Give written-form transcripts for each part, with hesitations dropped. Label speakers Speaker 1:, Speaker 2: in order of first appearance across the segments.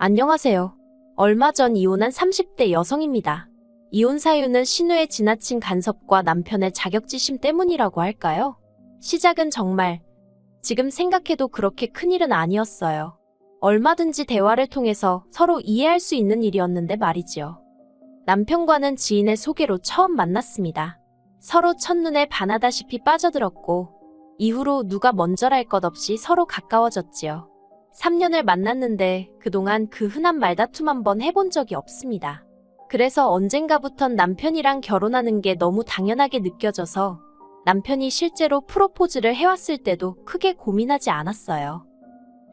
Speaker 1: 안녕하세요. 얼마 전 이혼한 30대 여성입니다. 이혼 사유는 신우의 지나친 간섭과 남편의 자격지심 때문이라고 할까요? 시작은 정말 지금 생각해도 그렇게 큰일은 아니었어요. 얼마든지 대화를 통해서 서로 이해할 수 있는 일이었는데 말이지요. 남편과는 지인의 소개로 처음 만났습니다. 서로 첫눈에 반하다시피 빠져들었고 이후로 누가 먼저랄 것 없이 서로 가까워졌지요. 3년을 만났는데 그동안 그 흔한 말다툼 한번 해본 적이 없습니다. 그래서 언젠가부턴 남편이랑 결혼하는 게 너무 당연하게 느껴져서 남편이 실제로 프로포즈를 해왔을 때도 크게 고민하지 않았어요.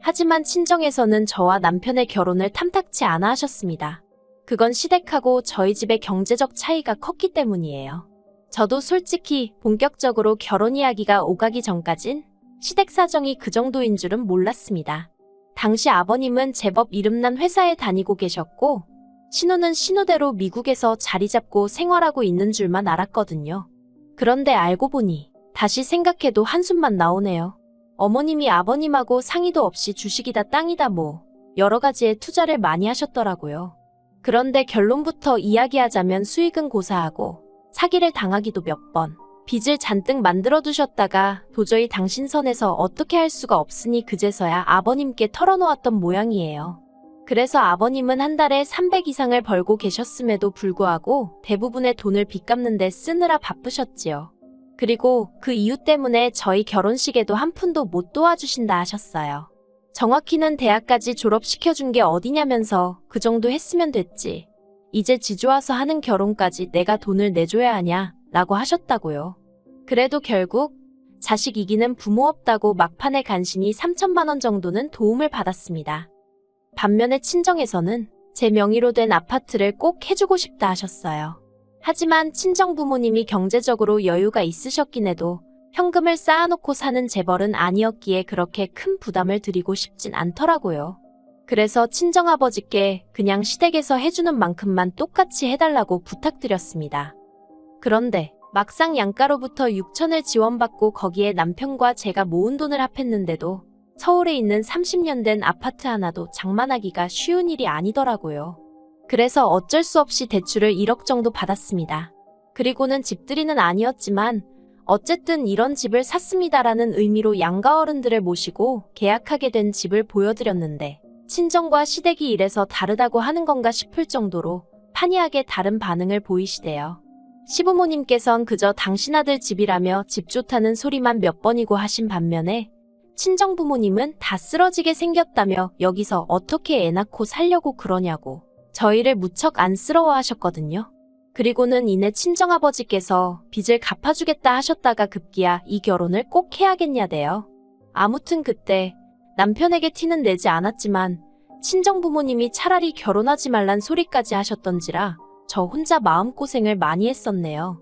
Speaker 1: 하지만 친정에서는 저와 남편의 결혼을 탐탁치 않아 하셨습니다. 그건 시댁하고 저희 집의 경제적 차이가 컸기 때문이에요. 저도 솔직히 본격적으로 결혼 이야기가 오가기 전까진 시댁 사정이 그 정도인 줄은 몰랐습니다. 당시 아버님은 제법 이름난 회사에 다니고 계셨고 신우는 신우대로 미국에서 자리 잡고 생활하고 있는 줄만 알았거든요. 그런데 알고 보니 다시 생각해도 한숨만 나오네요. 어머님이 아버님하고 상의도 없이 주식이다 땅이다 뭐 여러 가지에 투자를 많이 하셨더라고요. 그런데 결론부터 이야기하자면 수익은 고사하고 사기를 당하기도 몇 번, 빚을 잔뜩 만들어 두셨다가 도저히 당신 선에서 어떻게 할 수가 없으니 그제서야 아버님께 털어놓았던 모양이에요. 그래서 아버님은 한 달에 300 이상을 벌고 계셨음에도 불구하고 대부분의 돈을 빚 갚는 데 쓰느라 바쁘셨지요. 그리고 그 이유 때문에 저희 결혼식에도 한 푼도 못 도와주신다 하셨어요. 정확히는 대학까지 졸업시켜준 게 어디냐면서 그 정도 했으면 됐지. 이제 지 좋아서 하는 결혼까지 내가 돈을 내줘야 하냐 라고 하셨다고요. 그래도 결국 자식 이기는 부모 없다고 막판에 간신히 3천만 원 정도는 도움을 받았습니다. 반면에 친정에서는 제 명의로 된 아파트를 꼭 해주고 싶다 하셨어요. 하지만 친정 부모님이 경제적으로 여유가 있으셨긴 해도 현금을 쌓아놓고 사는 재벌은 아니었기에 그렇게 큰 부담을 드리고 싶진 않더라고요. 그래서 친정아버지께 그냥 시댁에서 해주는 만큼만 똑같이 해달라고 부탁드렸습니다. 그런데 막상 양가로부터 6천을 지원받고 거기에 남편과 제가 모은 돈을 합했는데도 서울에 있는 30년 된 아파트 하나도 장만하기가 쉬운 일이 아니더라고요. 그래서 어쩔 수 없이 대출을 1억 정도 받았습니다. 그리고는 집들이는 아니었지만 어쨌든 이런 집을 샀습니다라는 의미로 양가 어른들을 모시고 계약하게 된 집을 보여드렸는데 친정과 시댁이 이래서 다르다고 하는 건가 싶을 정도로 판이하게 다른 반응을 보이시대요. 시부모님께선 그저 당신 아들 집이라며 집 좋다는 소리만 몇 번이고 하신 반면에 친정부모님은 다 쓰러지게 생겼다며 여기서 어떻게 애 낳고 살려고 그러냐고 저희를 무척 안쓰러워하셨거든요. 그리고는 이내 친정아버지께서 빚을 갚아주겠다 하셨다가 급기야 이 결혼을 꼭 해야겠냐대요. 아무튼 그때 남편에게 티는 내지 않았지만 친정부모님이 차라리 결혼하지 말란 소리까지 하셨던지라 저 혼자 마음고생을 많이 했었네요.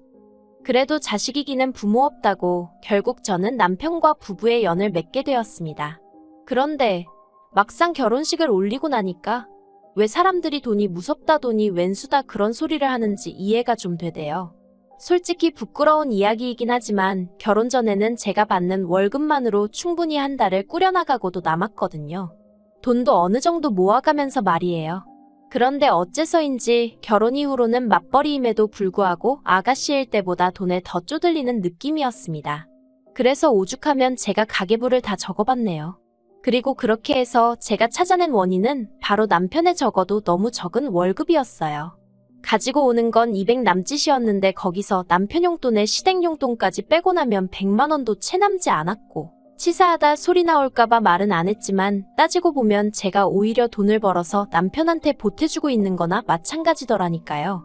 Speaker 1: 그래도 자식 이기는 부모 없다고 결국 저는 남편과 부부의 연을 맺게 되었습니다. 그런데 막상 결혼식을 올리고 나니까 왜 사람들이 돈이 무섭다 돈이 웬수다 그런 소리를 하는지 이해가 좀 되대요. 솔직히 부끄러운 이야기이긴 하지만 결혼 전에는 제가 받는 월급만으로 충분히 한 달을 꾸려나가고도 남았거든요. 돈도 어느 정도 모아가면서 말이에요. 그런데 어째서인지 결혼 이후로는 맞벌이임에도 불구하고 아가씨일 때보다 돈에 더 쪼들리는 느낌이었습니다. 그래서 오죽하면 제가 가계부를 다 적어봤네요. 그리고 그렇게 해서 제가 찾아낸 원인은 바로 남편의 적어도 너무 적은 월급이었어요. 가지고 오는 건 200 남짓이었는데 거기서 남편 용돈에 시댁 용돈까지 빼고 나면 100만 원도 채 남지 않았고 치사하다 소리 나올까봐 말은 안 했지만 따지고 보면 제가 오히려 돈을 벌어서 남편한테 보태주고 있는 거나 마찬가지더라니까요.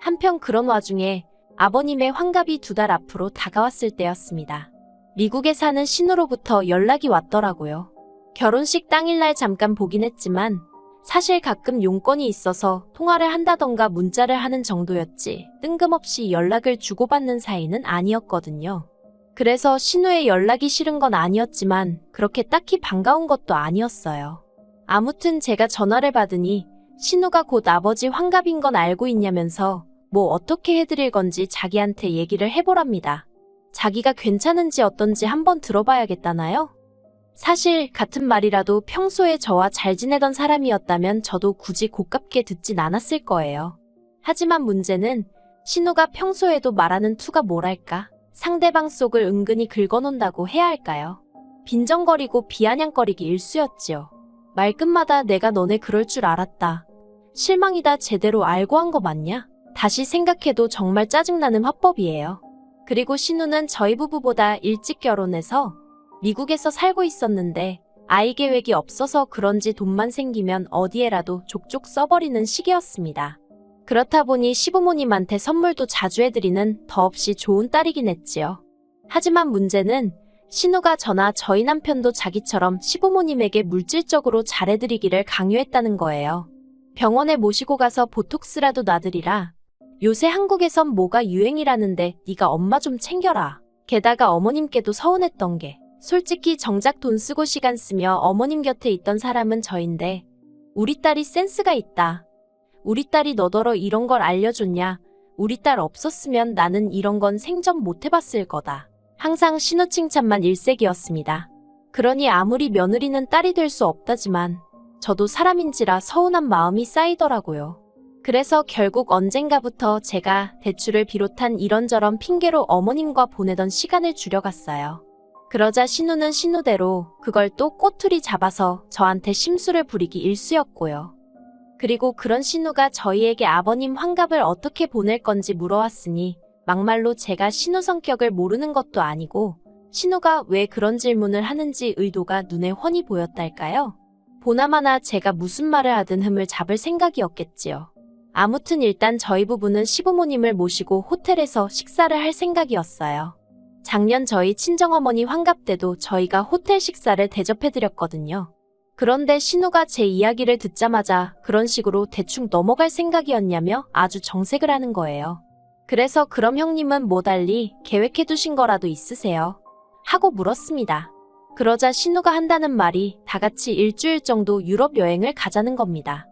Speaker 1: 한편 그런 와중에 아버님의 환갑이 2달 앞으로 다가왔을 때였습니다. 미국에 사는 신우로부터 연락이 왔더라고요. 결혼식 당일날 잠깐 보긴 했지만 사실 가끔 용건이 있어서 통화를 한다던가 문자를 하는 정도였지 뜬금없이 연락을 주고받는 사이는 아니었거든요. 그래서 신우의 연락이 싫은 건 아니었지만 그렇게 딱히 반가운 것도 아니었어요. 아무튼 제가 전화를 받으니 신우가 곧 아버지 환갑인 건 알고 있냐면서 뭐 어떻게 해드릴 건지 자기한테 얘기를 해보랍니다. 자기가 괜찮은지 어떤지 한번 들어봐야겠다나요? 사실 같은 말이라도 평소에 저와 잘 지내던 사람이었다면 저도 굳이 고깝게 듣진 않았을 거예요. 하지만 문제는 신우가 평소에도 말하는 투가 뭐랄까? 상대방 속을 은근히 긁어놓는다고 해야 할까요? 빈정거리고 비아냥거리기 일쑤였지요. 말끝마다 내가 너네 그럴 줄 알았다. 실망이다. 제대로 알고 한 거 맞냐? 다시 생각해도 정말 짜증나는 화법이에요. 그리고 신우는 저희 부부보다 일찍 결혼해서 미국에서 살고 있었는데 아이 계획이 없어서 그런지 돈만 생기면 어디에라도 족족 써버리는 시기였습니다. 그렇다 보니 시부모님한테 선물도 자주 해드리는 더없이 좋은 딸이긴 했지요. 하지만 문제는 신우가 저나 저희 남편도 자기처럼 시부모님에게 물질적으로 잘해드리기를 강요했다는 거예요. 병원에 모시고 가서 보톡스라도 놔드리라. 요새 한국에선 뭐가 유행이라는데 네가 엄마 좀 챙겨라. 게다가 어머님께도 서운했던 게 솔직히 정작 돈 쓰고 시간 쓰며 어머님 곁에 있던 사람은 저인데 우리 딸이 센스가 있다. 우리 딸이 너더러 이런 걸 알려줬냐. 우리 딸 없었으면 나는 이런 건 생전 못 해봤을 거다. 항상 신우 칭찬만 일색이었습니다. 그러니 아무리 며느리는 딸이 될 수 없다지만 저도 사람인지라 서운한 마음이 쌓이더라고요. 그래서 결국 언젠가부터 제가 대출을 비롯한 이런저런 핑계로 어머님과 보내던 시간을 줄여갔어요. 그러자 신우는 신우대로 그걸 또 꼬투리 잡아서 저한테 심술을 부리기 일쑤였고요. 그리고 그런 신우가 저희에게 아버님 환갑을 어떻게 보낼 건지 물어왔으니 막말로 제가 신우 성격을 모르는 것도 아니고 신우가 왜 그런 질문을 하는지 의도가 눈에 훤히 보였달까요? 보나마나 제가 무슨 말을 하든 흠을 잡을 생각이었겠지요. 아무튼 일단 저희 부부는 시부모님을 모시고 호텔에서 식사를 할 생각이었어요. 작년 저희 친정어머니 환갑 때도 저희가 호텔 식사를 대접해드렸거든요. 그런데 신우가 제 이야기를 듣자마자 그런 식으로 대충 넘어갈 생각이었냐며 아주 정색을 하는 거예요. 그래서 그럼 형님은 뭐 달리 계획해두신 거라도 있으세요? 하고 물었습니다. 그러자 신우가 한다는 말이 다 같이 일주일 정도 유럽 여행을 가자는 겁니다.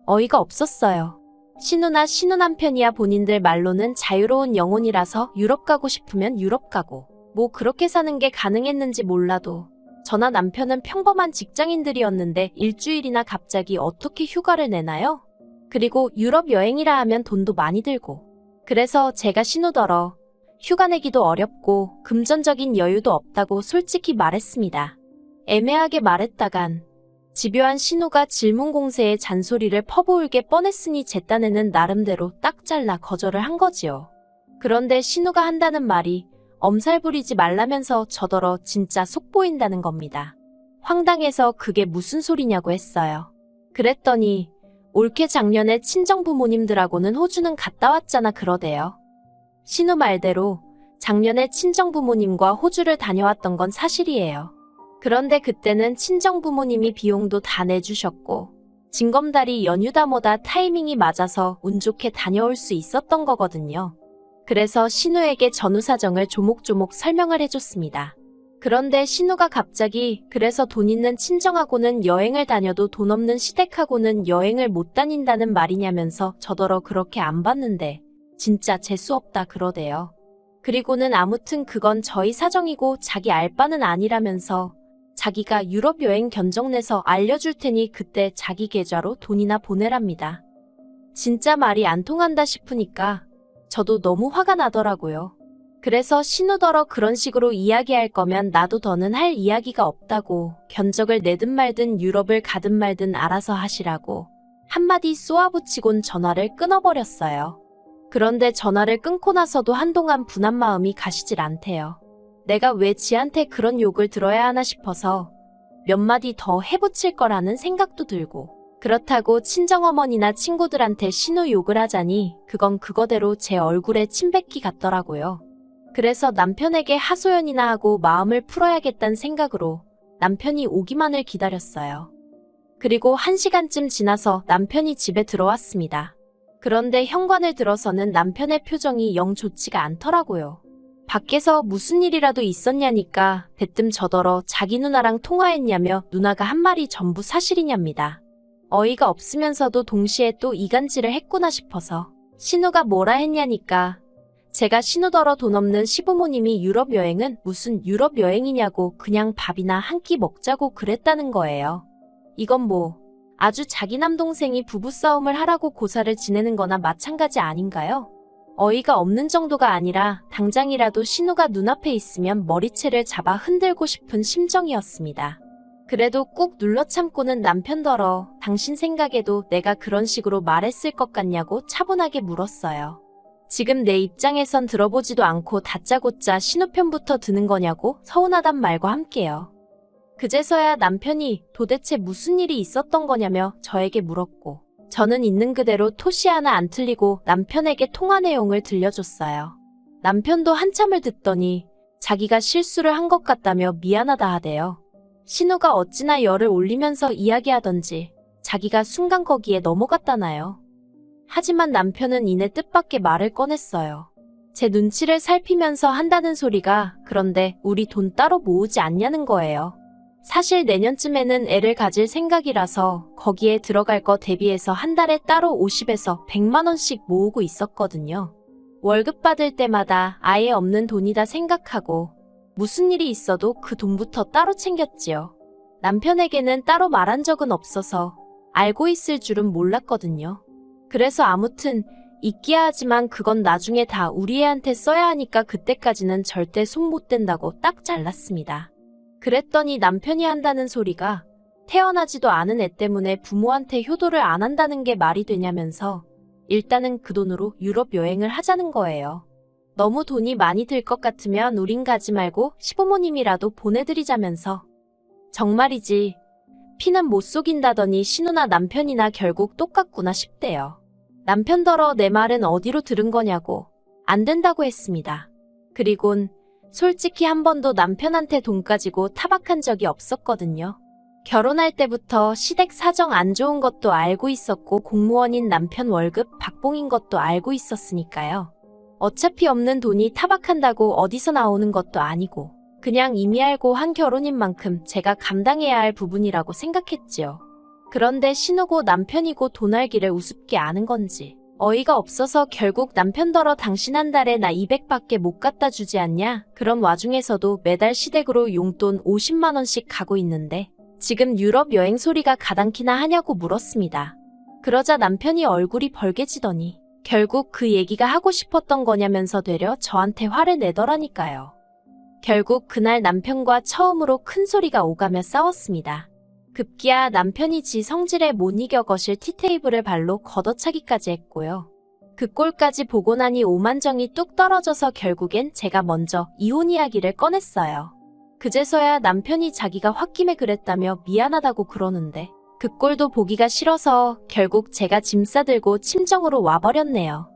Speaker 1: 어이가 없었어요. 신우나 신우 남편이야 본인들 말로는 자유로운 영혼이라서 유럽 가고 싶으면 유럽 가고 뭐 그렇게 사는 게 가능했는지 몰라도 저나 남편은 평범한 직장인들이었는데 일주일이나 갑자기 어떻게 휴가를 내나요? 그리고 유럽 여행이라 하면 돈도 많이 들고 그래서 제가 신우더러 휴가 내기도 어렵고 금전적인 여유도 없다고 솔직히 말했습니다. 애매하게 말했다간 집요한 신우가 질문 공세에 잔소리를 퍼부을게 뻔했으니 제 딴에는 나름대로 딱 잘라 거절을 한 거지요. 그런데 신우가 한다는 말이 엄살 부리지 말라면서 저더러 진짜 속 보인다는 겁니다. 황당해서 그게 무슨 소리냐고 했어요. 그랬더니 올케 작년에 친정부모님들하고는 호주는 갔다 왔잖아 그러대요. 신우 말대로 작년에 친정부모님과 호주를 다녀왔던 건 사실이에요. 그런데 그때는 친정부모님이 비용도 다 내주셨고 징검다리 연휴다 뭐다 타이밍이 맞아서 운 좋게 다녀올 수 있었던 거거든요. 그래서 신우에게 전후 사정을 조목조목 설명을 해줬습니다. 그런데 신우가 갑자기 그래서 돈 있는 친정하고는 여행을 다녀도 돈 없는 시댁하고는 여행을 못 다닌다는 말이냐면서 저더러 그렇게 안 봤는데 진짜 재수없다 그러대요. 그리고는 아무튼 그건 저희 사정이고 자기 알 바는 아니라면서 자기가 유럽 여행 견적 내서 알려줄 테니 그때 자기 계좌로 돈이나 보내랍니다. 진짜 말이 안 통한다 싶으니까 저도 너무 화가 나더라고요. 그래서 신우더러 그런 식으로 이야기할 거면 나도 더는 할 이야기가 없다고 견적을 내든 말든 유럽을 가든 말든 알아서 하시라고 한마디 쏘아붙이곤 전화를 끊어버렸어요. 그런데 전화를 끊고 나서도 한동안 분한 마음이 가시질 않대요. 내가 왜 지한테 그런 욕을 들어야 하나 싶어서 몇 마디 더 해붙일 거라는 생각도 들고 그렇다고 친정어머니나 친구들한테 신우 욕을 하자니 그건 그거대로 제 얼굴에 침 뱉기 같더라고요. 그래서 남편에게 하소연이나 하고 마음을 풀어야겠다는 생각으로 남편이 오기만을 기다렸어요. 그리고 1시간쯤 지나서 남편이 집에 들어왔습니다. 그런데 현관을 들어서는 남편의 표정이 영 좋지가 않더라고요. 밖에서 무슨 일이라도 있었냐니까 대뜸 저더러 자기 누나랑 통화했냐며 누나가 한 말이 전부 사실이냐입니다. 어이가 없으면서도 동시에 또 이간질을 했구나 싶어서 신우가 뭐라 했냐니까 제가 신우더러 돈 없는 시부모님이 유럽 여행은 무슨 유럽 여행이냐고 그냥 밥이나 한 끼 먹자고 그랬다는 거예요. 이건 뭐 아주 자기 남동생이 부부싸움을 하라고 고사를 지내는 거나 마찬가지 아닌가요? 어이가 없는 정도가 아니라 당장이라도 신우가 눈앞에 있으면 머리채를 잡아 흔들고 싶은 심정이었습니다. 그래도 꾹 눌러 참고는 남편더러 당신 생각에도 내가 그런 식으로 말했을 것 같냐고 차분하게 물었어요. 지금 내 입장에선 들어보지도 않고 다짜고짜 신우 편부터 드는 거냐고 서운하단 말과 함께요. 그제서야 남편이 도대체 무슨 일이 있었던 거냐며 저에게 물었고 저는 있는 그대로 토시 하나 안 틀리고 남편에게 통화 내용을 들려줬어요. 남편도 한참을 듣더니 자기가 실수를 한 것 같다며 미안하다 하대요. 신우가 어찌나 열을 올리면서 이야기하던지 자기가 순간 거기에 넘어갔다나요. 하지만 남편은 이내 뜻밖의 말을 꺼냈어요. 제 눈치를 살피면서 한다는 소리가 그런데 우리 돈 따로 모으지 않냐는 거예요. 사실 내년쯤에는 애를 가질 생각이라서 거기에 들어갈 거 대비해서 한 달에 따로 50에서 100만 원씩 모으고 있었거든요. 월급 받을 때마다 아예 없는 돈이다 생각하고 무슨 일이 있어도 그 돈부터 따로 챙겼지요. 남편에게는 따로 말한 적은 없어서 알고 있을 줄은 몰랐거든요. 그래서 아무튼 있기야 하지만 그건 나중에 다 우리 애한테 써야 하니까 그때까지는 절대 손 못 댄다고 딱 잘랐습니다. 그랬더니 남편이 한다는 소리가 태어나지도 않은 애 때문에 부모한테 효도를 안 한다는 게 말이 되냐면서 일단은 그 돈으로 유럽 여행을 하자는 거예요. 너무 돈이 많이 들 것 같으면 우린 가지 말고 시부모님이라도 보내드리자면서. 정말이지 피는 못 속인다더니 신우나 남편이나 결국 똑같구나 싶대요. 남편더러 내 말은 어디로 들은 거냐고 안 된다고 했습니다. 그리곤 솔직히 한 번도 남편한테 돈 가지고 타박한 적이 없었거든요. 결혼할 때부터 시댁 사정 안 좋은 것도 알고 있었고 공무원인 남편 월급 박봉인 것도 알고 있었으니까요. 어차피 없는 돈이 타박한다고 어디서 나오는 것도 아니고 그냥 이미 알고 한 결혼인 만큼 제가 감당해야 할 부분이라고 생각했지요. 그런데 신우고 남편이고 돈 알기를 우습게 아는 건지 어이가 없어서 결국 남편더러 당신 한 달에 나 200밖에 못 갖다 주지 않냐? 그런 와중에서도 매달 시댁으로 용돈 50만 원씩 가고 있는데 지금 유럽 여행 소리가 가당키나 하냐고 물었습니다. 그러자 남편이 얼굴이 벌개지더니 결국 그 얘기가 하고 싶었던 거냐면서 되려 저한테 화를 내더라니까요. 결국 그날 남편과 처음으로 큰 소리가 오가며 싸웠습니다. 급기야 남편이 지 성질에 못 이겨 거실 티테이블을 발로 걷어차기까지 했고요. 그 꼴까지 보고 나니 오만정이 뚝 떨어져서 결국엔 제가 먼저 이혼 이야기를 꺼냈어요. 그제서야 남편이 자기가 홧김에 그랬다며 미안하다고 그러는데 그 꼴도 보기가 싫어서 결국 제가 짐 싸들고 친정으로 와버렸네요.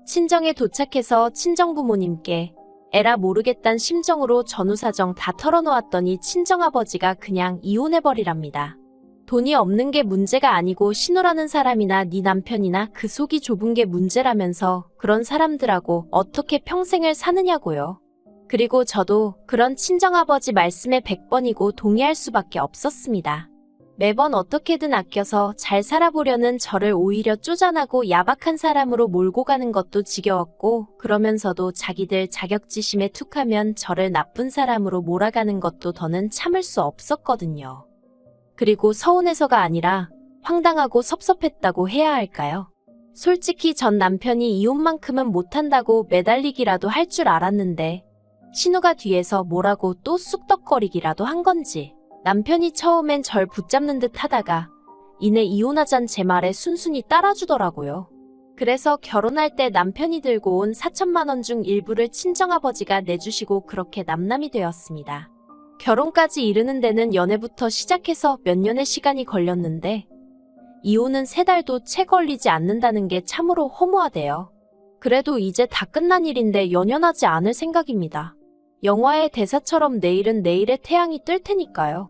Speaker 1: 친정에 도착해서 친정부모님께 에라 모르겠단 심정으로 전후사정 다 털어놓았더니 친정아버지가 그냥 이혼해버리랍니다. 돈이 없는 게 문제가 아니고 신우라는 사람이나 네 남편이나 그 속이 좁은 게 문제라면서 그런 사람들하고 어떻게 평생을 사느냐고요. 그리고 저도 그런 친정아버지 말씀에 100번이고 동의할 수밖에 없었습니다. 매번 어떻게든 아껴서 잘 살아보려는 저를 오히려 쪼잔하고 야박한 사람으로 몰고 가는 것도 지겨웠고 그러면서도 자기들 자격지심에 툭하면 저를 나쁜 사람으로 몰아가는 것도 더는 참을 수 없었거든요. 그리고 서운해서가 아니라 황당하고 섭섭했다고 해야 할까요? 솔직히 전 남편이 이혼만큼은 못한다고 매달리기라도 할 줄 알았는데 신우가 뒤에서 뭐라고 또 쑥덕거리기라도 한 건지 남편이 처음엔 절 붙잡는 듯 하다가 이내 이혼하잔 제 말에 순순히 따라주더라고요. 그래서 결혼할 때 남편이 들고 온 4천만 원 중 일부를 친정아버지가 내주시고 그렇게 남남이 되었습니다. 결혼까지 이르는 데는 연애부터 시작해서 몇 년의 시간이 걸렸는데 이혼은 3달도 채 걸리지 않는다는 게 참으로 허무하대요. 그래도 이제 다 끝난 일인데 연연하지 않을 생각입니다. 영화의 대사처럼 내일은 내일의 태양이 뜰 테니까요.